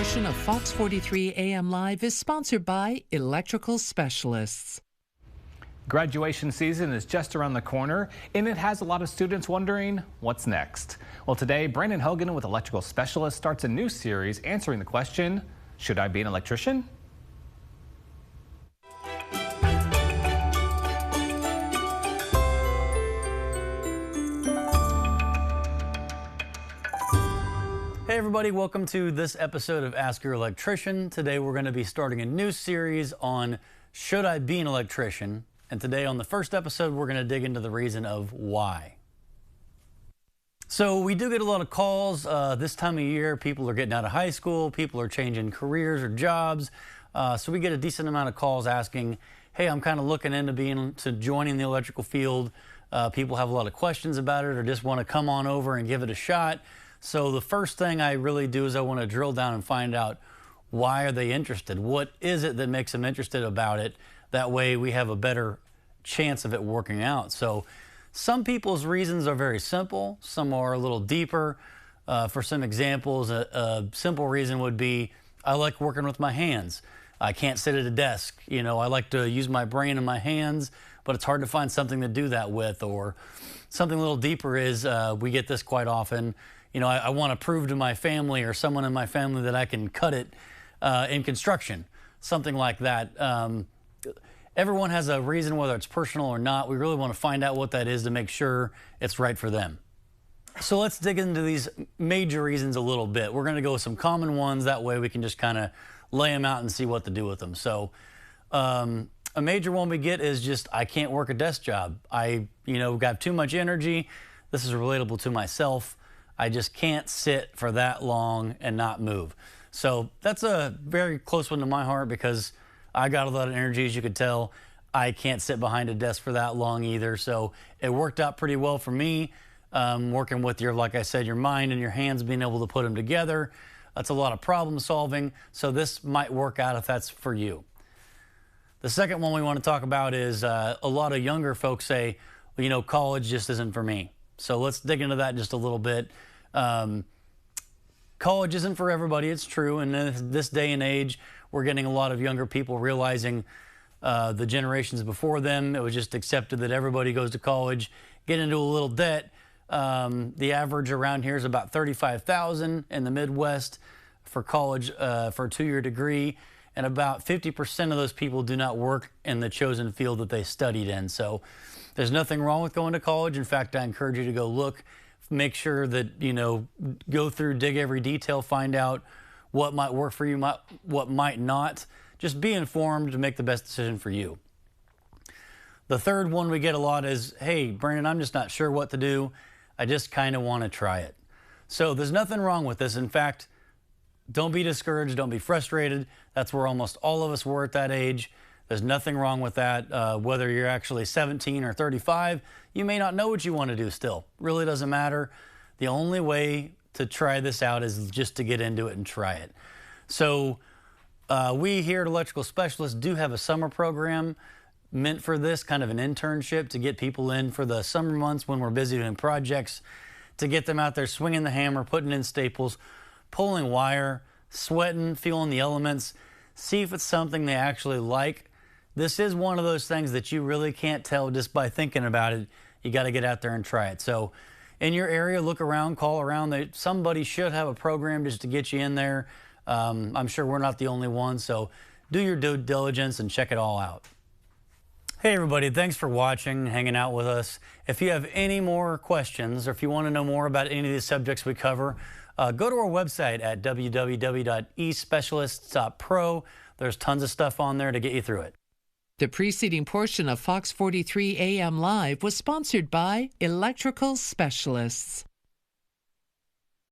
portion of Fox 43 AM Live is sponsored by Electrical Specialists. Graduation season is just around the corner, and it has a lot of students wondering what's next. Well, today, Brandon Hogan with Electrical Specialists starts a new series answering the question, should I be an electrician? Hey everybody, welcome to this episode of Ask Your Electrician. Today we're going to be starting a new series on should I be an electrician? And today on the first episode we're going to dig into the reason of why. So we do get a lot of calls this time of year. People are getting out of high school, people are changing careers or jobs. So we get a decent amount of calls asking, hey, I'm kind of looking into joining the electrical field. People have a lot of questions about it or just want to come on over and give it a shot. So the first thing I really do is I want to drill down and find out why are they interested? What is it that makes them interested about it? That way we have a better chance of it working out. So some people's reasons are very simple. Some are a little deeper. For some examples, a simple reason would be I like working with my hands. I can't sit at a desk. You know, I like to use my brain and my hands, but it's hard to find something to do that with. Or something a little deeper is we get this quite often. You know, I want to prove to my family or someone in my family that I can cut it in construction, something like that. Everyone has a reason, whether it's personal or not. We really want to find out what that is to make sure it's right for them. So let's dig into these major reasons a little bit. We're going to go with some common ones. That way we can just kind of lay them out and see what to do with them. So a major one we get is just I can't work a desk job. I got too much energy. This is relatable to myself. I just can't sit for that long and not move. So that's a very close one to my heart because I got a lot of energy, as you could tell. I can't sit behind a desk for that long either. So it worked out pretty well for me. Working with like I said, your mind and your hands, being able to put them together. That's a lot of problem solving. So this might work out if that's for you. The second one we want to talk about is a lot of younger folks say, well, college just isn't for me. So let's dig into that just a little bit. College isn't for everybody, it's true. And in this day and age, we're getting a lot of younger people realizing the generations before them, it was just accepted that everybody goes to college, get into a little debt. The average around here is about $35,000 in the Midwest for college for a 2-year degree. And about 50% of those people do not work in the chosen field that they studied in. So there's nothing wrong with going to college. In fact, I encourage you to go look. Make sure that, go through, dig every detail, find out what might work for you, what might not. Just be informed to make the best decision for you. The third one we get a lot is, hey, Brandon, I'm just not sure what to do. I just kind of want to try it. So there's nothing wrong with this. In fact, don't be discouraged. Don't be frustrated. That's where almost all of us were at that age. There's nothing wrong with that. Whether you're actually 17 or 35, you may not know what you want to do still. Really doesn't matter. The only way to try this out is just to get into it and try it. So we here at Electrical Specialists do have a summer program meant for this, kind of an internship to get people in for the summer months when we're busy doing projects, to get them out there swinging the hammer, putting in staples, pulling wire, sweating, feeling the elements, see if it's something they actually like. This is one of those things that you really can't tell just by thinking about it. You got to get out there and try it. So in your area, look around, call around. Somebody should have a program just to get you in there. I'm sure we're not the only one. So do your due diligence and check it all out. Hey everybody, thanks for watching, hanging out with us. If you have any more questions or if you want to know more about any of the subjects we cover, go to our website at www.especialists.pro. There's tons of stuff on there to get you through it. The preceding portion of Fox 43 AM Live was sponsored by Electrical Specialists.